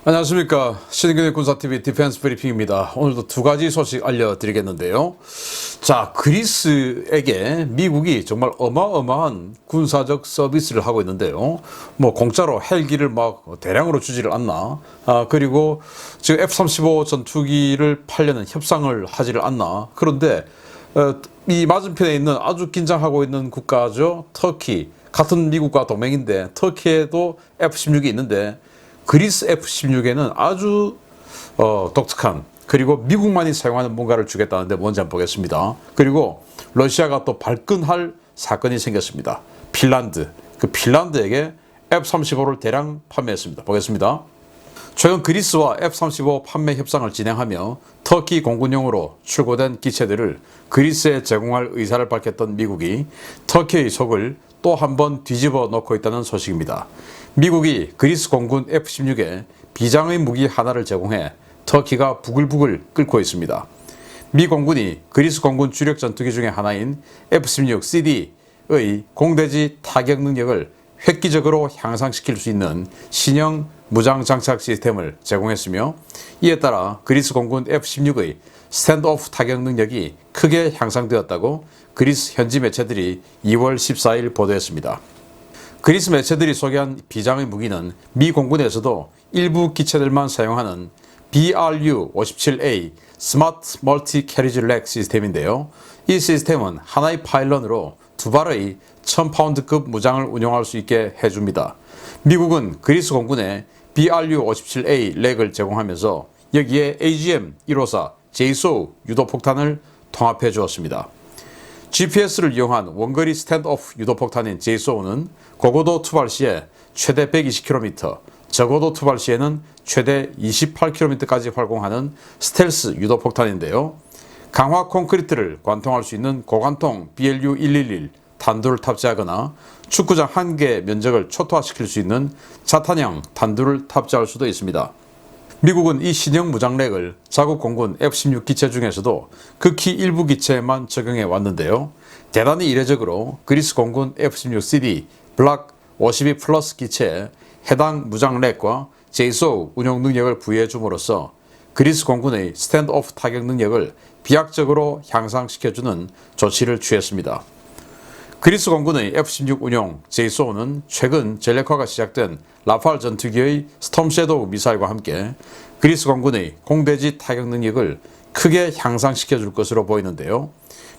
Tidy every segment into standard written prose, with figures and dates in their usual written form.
안녕하십니까. 신인근의 군사TV 디펜스 브리핑입니다. 오늘도 두 가지 소식 알려드리겠는데요. 자, 그리스에게 미국이 정말 어마어마한 군사적 서비스를 하고 있는데요. 뭐 공짜로 헬기를 막 대량으로 주지를 않나. 그리고 지금 F-35 전투기를 팔려는 협상을 하지를 않나. 그런데 이 맞은편에 있는 아주 긴장하고 있는 국가죠. 터키. 같은 미국과 동맹인데 터키에도 F-16이 있는데 그리스 F-16에는 아주 독특한, 그리고 미국만이 사용하는 뭔가를 주겠다는데 뭔지 한번 보겠습니다. 그리고 러시아가 또 발끈할 사건이 생겼습니다. 핀란드. 그 핀란드에게 F-35를 대량 판매했습니다. 보겠습니다. 최근 그리스와 F-35 판매 협상을 진행하며 터키 공군용으로 출고된 기체들을 그리스에 제공할 의사를 밝혔던 미국이 터키의 속을 또 한 번 뒤집어 놓고 있다는 소식입니다. 미국이 그리스 공군 F-16에 비장의 무기 하나를 제공해 터키가 부글부글 끓고 있습니다. 미 공군이 그리스 공군 주력 전투기 중의 하나인 F-16CD의 공대지 타격 능력을 획기적으로 향상시킬 수 있는 신형 무장 장착 시스템을 제공했으며, 이에 따라 그리스 공군 F-16의 스탠드오프 타격 능력이 크게 향상되었다고 그리스 현지 매체들이 2월 14일 보도했습니다. 그리스 매체들이 소개한 비장의 무기는 미 공군에서도 일부 기체들만 사용하는 BRU-57A 스마트 멀티 캐리지 렉 시스템인데요. 이 시스템은 하나의 파일런으로 두 발의 1000파운드급 무장을 운용할 수 있게 해줍니다. 미국은 그리스 공군에 BRU-57A 렉을 제공하면서 여기에 AGM-154 제이소우 유도폭탄을 통합해 주었습니다. GPS를 이용한 원거리 스탠드오프 유도폭탄인 제이소우는 고고도 투발 시에 최대 120km, 저고도 투발 시에는 최대 28km까지 활공하는 스텔스 유도폭탄인데요. 강화 콘크리트를 관통할 수 있는 고관통 BLU-111 탄두를 탑재하거나 축구장 한 개 면적을 초토화시킬 수 있는 자탄형 탄두를 탑재할 수도 있습니다. 미국은 이 신형 무장렉을 자국 공군 F-16 기체 중에서도 극히 일부 기체에만 적용해 왔는데요. 대단히 이례적으로 그리스 공군 F-16CD 블락 52 플러스 기체에 해당 무장렉과 제이소우 운용 능력을 부여해 줌으로써 그리스 공군의 스탠드오프 타격 능력을 비약적으로 향상시켜주는 조치를 취했습니다. 그리스 공군의 F-16 운용 제이소우는 최근 전략화가 시작된 라팔 전투기의 스톰 섀도우 미사일과 함께 그리스 공군의 공대지 타격 능력을 크게 향상시켜 줄 것으로 보이는데요.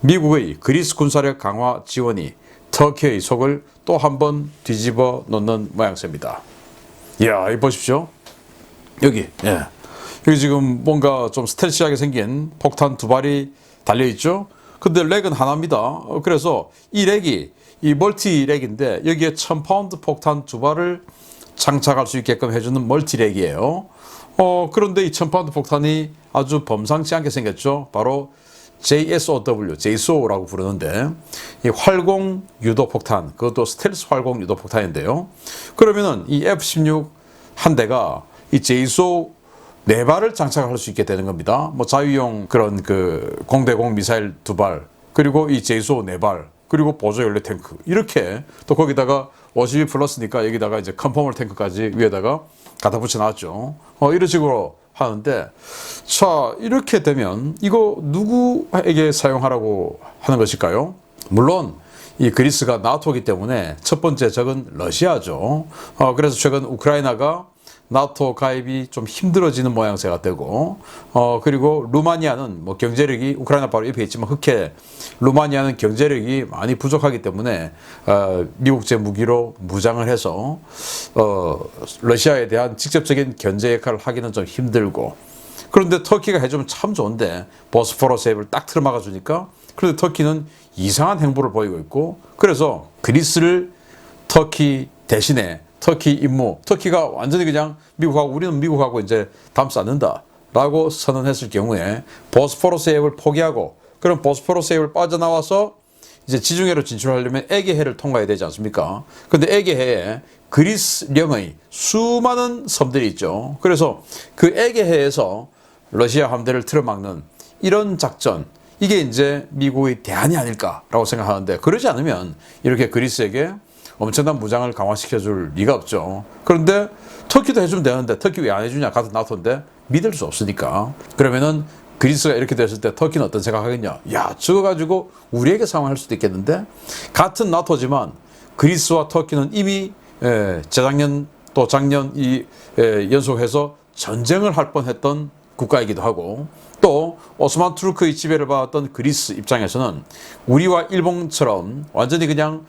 미국의 그리스 군사력 강화 지원이 터키의 속을 또 한 번 뒤집어 놓는 모양새입니다. 이야, 이 보십시오. 여기 지금 뭔가 좀 스텔시하게 생긴 폭탄 두 발이 달려있죠. 근데 렉은 하나입니다. 그래서 이 렉이 이 멀티 렉인데 여기에 1000파운드 폭탄 두 발을 장착할 수 있게끔 해주는 멀티 렉이에요. 그런데 이 1000파운드 폭탄이 아주 범상치 않게 생겼죠. 바로 JSOW, JSO라고 부르는데 이 활공 유도 폭탄, 그것도 스텔스 활공 유도 폭탄인데요. 그러면은 이 F-16 한 대가 이 JSO 네 발을 장착할 수 있게 되는 겁니다. 뭐 자유용 그런 그 공대공 미사일 두 발, 그리고 이 제이소 네 발, 그리고 보조 연료 탱크, 이렇게 또 거기다가 52 플러스니까 여기다가 이제 컨포멀 탱크까지 위에다가 갖다 붙여 놨죠. 이런 식으로 하는데, 자, 이렇게 되면 이거 누구에게 사용하라고 하는 것일까요? 물론 이 그리스가 나토이기 때문에 첫 번째 적은 러시아죠. 그래서 최근 우크라이나가 나토 가입이 좀 힘들어지는 모양새가 되고, 그리고 루마니아는 뭐 경제력이, 우크라이나 바로 옆에 있지만 흑해, 루마니아는 경제력이 많이 부족하기 때문에 미국제 무기로 무장을 해서 러시아에 대한 직접적인 견제 역할을 하기는 좀 힘들고, 그런데 터키가 해주면 참 좋은데 보스포러스 해협을 딱 틀어막아 주니까, 그런데 터키는 이상한 행보를 보이고 있고, 그래서 그리스를 터키 대신에 터키 임무, 터키가 완전히 그냥 미국하고, 우리는 미국하고 이제 담지 않는다라고 선언했을 경우에 보스포러스 해협을 포기하고, 그럼 보스포러스 해협을 빠져나와서 이제 지중해로 진출하려면 에게해를 통과해야 되지 않습니까? 근데 에게해에 그리스령의 수많은 섬들이 있죠. 그래서 그 에게해에서 러시아 함대를 틀어막는 이런 작전, 이게 이제 미국의 대안이 아닐까라고 생각하는데, 그러지 않으면 이렇게 그리스에게 엄청난 무장을 강화시켜줄 리가 없죠. 그런데 터키도 해주면 되는데 터키 왜 안 해주냐? 같은 나토인데 믿을 수 없으니까. 그러면은 그리스가 이렇게 됐을 때 터키는 어떤 생각하겠냐? 야, 저거 가지고 우리에게 상황할 수도 있겠는데? 같은 나토지만 그리스와 터키는 이미 재작년 또 작년 연속해서 전쟁을 할 뻔했던 국가이기도 하고, 또 오스만 투르크의 지배를 받았던 그리스 입장에서는 우리와 일본처럼 완전히 그냥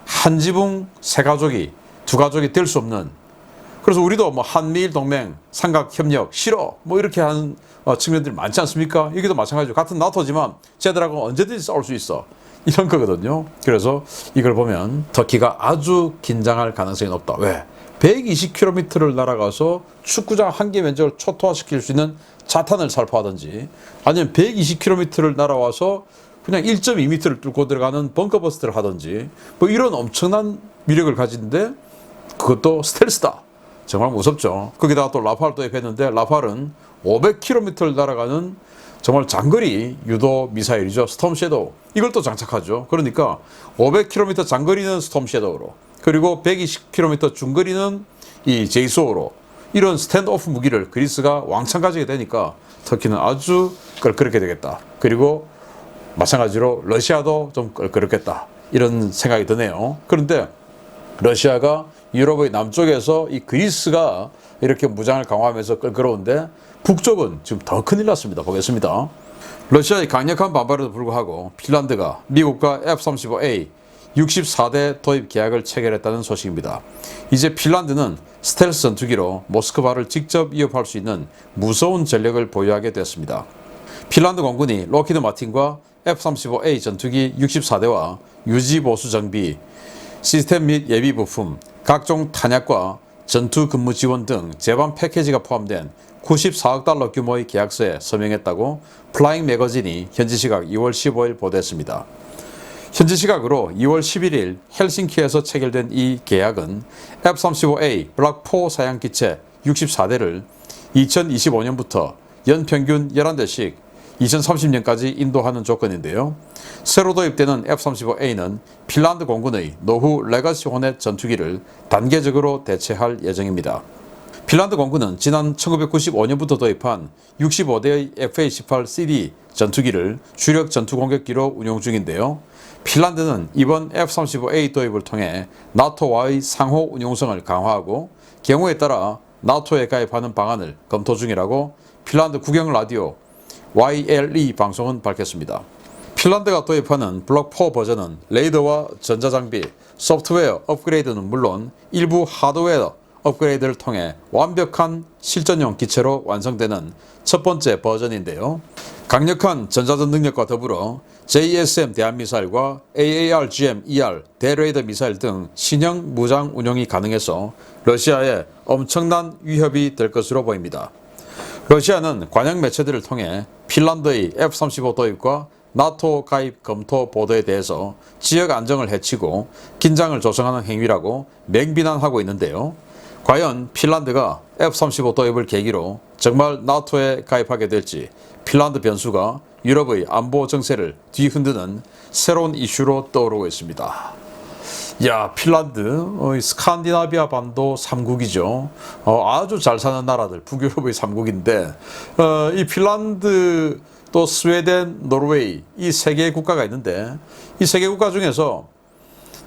한 지붕 세 가족이 두 가족이 될 수 없는, 그래서 우리도 뭐 한미일 동맹 삼각 협력 싫어 뭐 이렇게 하는 측면들이 많지 않습니까? 여기도 마찬가지죠. 같은 나토지만 쟤들하고 언제든지 싸울 수 있어, 이런 거거든요. 그래서 이걸 보면 터키가 아주 긴장할 가능성이 높다. 왜? 120km를 날아가서 축구장 한 개 면적을 초토화시킬 수 있는 자탄을 살포하든지, 아니면 120km를 날아와서 그냥 1.2m를 뚫고 들어가는 벙커버스트를 하든지, 뭐 이런 엄청난 위력을 가진데 그것도 스텔스다. 정말 무섭죠. 거기다가 또 라팔 도입했는데, 라팔은 500km를 날아가는 정말 장거리 유도 미사일이죠. 스톰 섀도우. 이걸 또 장착하죠. 그러니까 500km 장거리는 스톰 섀도우로, 그리고 120km 중거리는 이 제이소로, 이런 스탠드오프 무기를 그리스가 왕창 가지게 되니까 터키는 아주 껄끄럽게 되겠다. 그리고 마찬가지로 러시아도 좀 껄끄럽겠다, 이런 생각이 드네요. 그런데 러시아가 유럽의 남쪽에서 이 그리스가 이렇게 무장을 강화하면서 껄끄러운데, 북쪽은 지금 더 큰일 났습니다. 보겠습니다. 러시아의 강력한 반발에도 불구하고 핀란드가 미국과 F-35A 64대 도입 계약을 체결했다는 소식입니다. 이제 핀란드는 스텔스 전투기로 모스크바를 직접 위협할 수 있는 무서운 전력을 보유하게 됐습니다. 핀란드 공군이 록히드 마틴과 F-35A 전투기 64대와 유지 보수 정비, 시스템 및 예비 부품, 각종 탄약과 전투 근무 지원 등 제반 패키지가 포함된 94억 달러 규모의 계약서에 서명했다고 플라잉 매거진이 현지 시각 2월 15일 보도했습니다. 현지 시각으로 2월 11일 헬싱키에서 체결된 이 계약은 F-35A 블락 4 사양 기체 64대를 2025년부터 연평균 11대씩 2030년까지 인도하는 조건인데요. 새로 도입되는 F-35A는 핀란드 공군의 노후 레거시 호넷 전투기를 단계적으로 대체할 예정입니다. 핀란드 공군은 지난 1995년부터 도입한 65대의 FA-18CD 전투기를 주력 전투 공격기로 운용 중인데요. 핀란드는 이번 F-35A 도입을 통해 나토와의 상호 운용성을 강화하고 경우에 따라 나토에 가입하는 방안을 검토 중이라고 핀란드 국영 라디오 YLE 방송은 밝혔습니다. 핀란드가 도입하는 블록 4 버전은 레이더와 전자장비, 소프트웨어 업그레이드는 물론 일부 하드웨어 업그레이드를 통해 완벽한 실전용 기체로 완성되는 첫 번째 버전인데요. 강력한 전자전 능력과 더불어 JSM 대한미사일과 AARGM-ER 대레이더 미사일 등 신형 무장 운용이 가능해서 러시아에 엄청난 위협이 될 것으로 보입니다. 러시아는 관영 매체들을 통해 핀란드의 F-35 도입과 나토 가입 검토 보도에 대해서 지역 안정을 해치고 긴장을 조성하는 행위라고 맹비난하고 있는데요. 과연 핀란드가 F-35 도입을 계기로 정말 나토에 가입하게 될지, 핀란드 변수가 유럽의 안보 정세를 뒤흔드는 새로운 이슈로 떠오르고 있습니다. 야, 핀란드 스칸디나비아 반도 3국이죠. 아주 잘 사는 나라들, 북유럽의 3국인데 이 핀란드, 또 스웨덴, 노르웨이, 이 세 개의 국가가 있는데, 이 세 개 국가 중에서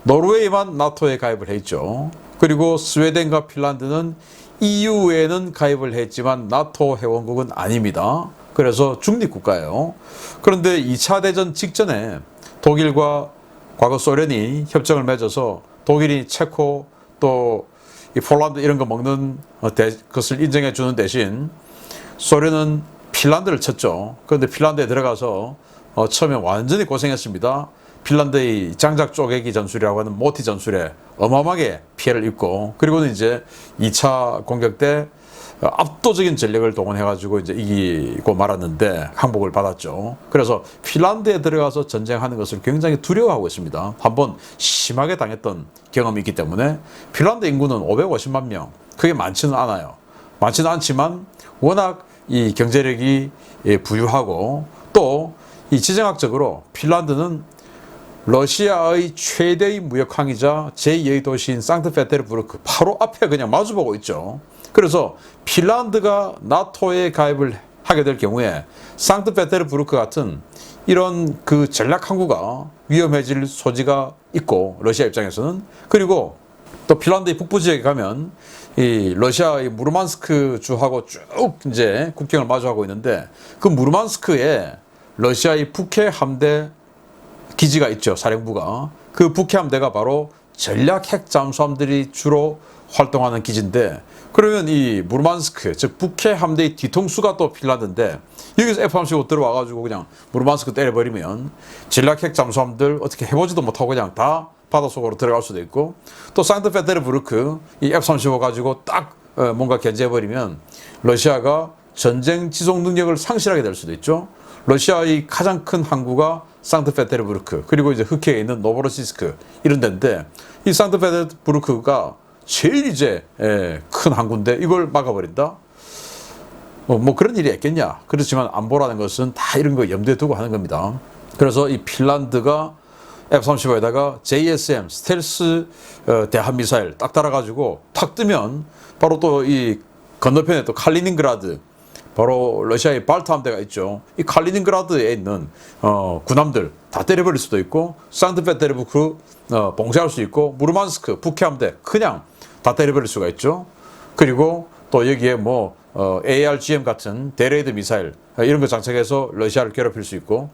노르웨이만 나토에 가입을 했죠. 그리고 스웨덴과 핀란드는 EU에는 가입을 했지만 나토 회원국은 아닙니다. 그래서 중립국가예요. 그런데 2차 대전 직전에 독일과 과거 소련이 협정을 맺어서 독일이 체코 또 이 폴란드 이런 거 먹는 것을 인정해 주는 대신 소련은 핀란드를 쳤죠. 그런데 핀란드에 들어가서 처음에 완전히 고생했습니다. 핀란드의 장작 쪼개기 전술이라고 하는 모티 전술에 어마어마하게 피해를 입고, 그리고는 이제 2차 공격 때 압도적인 전력을 동원해가지고 이제 이기고 말았는데 항복을 받았죠. 그래서 핀란드에 들어가서 전쟁하는 것을 굉장히 두려워하고 있습니다. 한번 심하게 당했던 경험이 있기 때문에. 핀란드 인구는 550만 명, 그게 많지는 않아요. 많지는 않지만 워낙 이 경제력이 부유하고, 또 이 지정학적으로 핀란드는 러시아의 최대의 무역항이자 제2의 도시인 상트페테르부르크 바로 앞에 그냥 마주보고 있죠. 그래서 핀란드가 나토에 가입을 하게 될 경우에 상트페테르부르크 같은 이런 그 전략 항구가 위험해질 소지가 있고, 러시아 입장에서는. 그리고 또 핀란드의 북부 지역에 가면 이 러시아의 무르만스크 주하고 쭉 이제 국경을 마주하고 있는데, 그 무르만스크에 러시아의 북해 함대 기지가 있죠. 사령부가. 그 북해 함대가 바로 전략 핵 잠수함들이 주로 활동하는 기지인데, 그러면 이 무르만스크, 즉 북해 함대의 뒤통수가 또 핀란드인데, 여기서 F-35 들어와가지고 그냥 무르만스크 때려버리면 전략 핵 잠수함들 어떻게 해보지도 못하고 그냥 다 바닷속으로 들어갈 수도 있고, 또 상트페테르부르크 이 F-35 가지고 딱 뭔가 견제해버리면 러시아가 전쟁 지속 능력을 상실하게 될 수도 있죠. 러시아의 가장 큰 항구가 상트페테르부르크, 그리고 이제 흑해에 있는 노보로시스크 이런 데인데, 이 상트페테르부르크가 제일 이제 큰 항구인데 이걸 막아버린다? 뭐 그런 일이 있겠냐. 그렇지만 안보라는 것은 다 이런 거 염두에 두고 하는 겁니다. 그래서 이 핀란드가 F-35에다가 JSM 스텔스 대함 미사일 딱 달아가지고 탁 뜨면 바로 또 이 건너편에 또 칼리닝그라드, 바로 러시아의 발트 함대가 있죠. 이 칼리닝그라드에 있는 군함들 다 때려버릴 수도 있고, 상트페테르부르크 봉쇄할 수 있고, 무르만스크 북해 함대 그냥 다 때려버릴 수가 있죠. 그리고 또 여기에 뭐 ARGM 같은 대레이드 미사일 이런 거 장착해서 러시아를 괴롭힐 수 있고,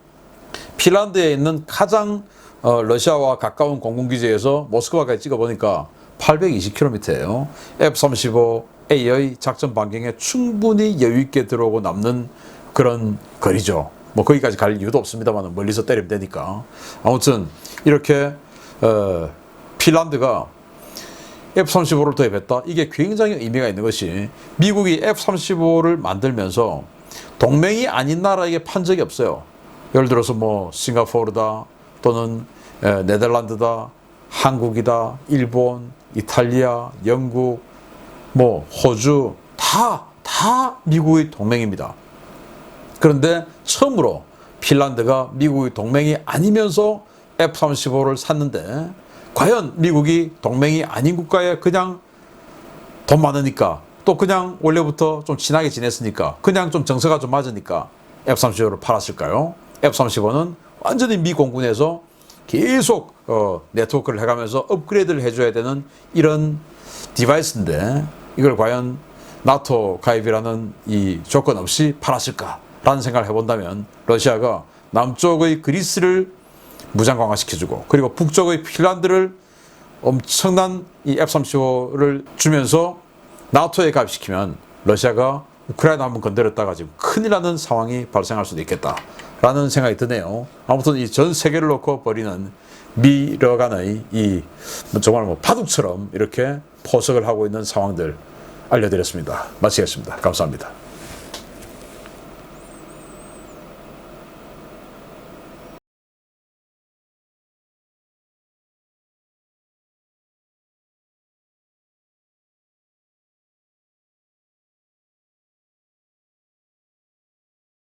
핀란드에 있는 가장 러시아와 가까운 공군기지에서 모스크바까지 찍어보니까 820km예요. F-35A의 작전 반경에 충분히 여유있게 들어오고 남는 그런 거리죠. 뭐 거기까지 갈 이유도 없습니다만 멀리서 때리면 되니까. 아무튼 이렇게 핀란드가 F-35를 도입했다. 이게 굉장히 의미가 있는 것이, 미국이 F-35를 만들면서 동맹이 아닌 나라에게 판 적이 없어요. 예를 들어서 뭐 싱가포르다, 또는 네덜란드다, 한국이다, 일본, 이탈리아, 영국, 뭐 호주 다 미국의 동맹입니다. 그런데 처음으로 핀란드가 미국의 동맹이 아니면서 F-35를 샀는데, 과연 미국이 동맹이 아닌 국가에 그냥 돈 많으니까, 또 그냥 원래부터 좀 친하게 지냈으니까, 그냥 좀 정서가 좀 맞으니까 F-35를 팔았을까요? F-35는 완전히 미 공군에서 계속 네트워크를 해가면서 업그레이드를 해줘야 되는 이런 디바이스인데, 이걸 과연 나토 가입이라는 이 조건 없이 팔았을까라는 생각을 해본다면, 러시아가 남쪽의 그리스를 무장 강화시켜주고, 그리고 북쪽의 핀란드를 엄청난 이 F-35를 주면서 나토에 가입시키면 러시아가 우크라이나 한번 건드렸다가 지금 큰일 나는 상황이 발생할 수도 있겠다라는 생각이 드네요. 아무튼 이 전 세계를 놓고 벌이는 미러 간의 이 정말 뭐 바둑처럼 이렇게 포석을 하고 있는 상황들 알려드렸습니다. 마치겠습니다. 감사합니다.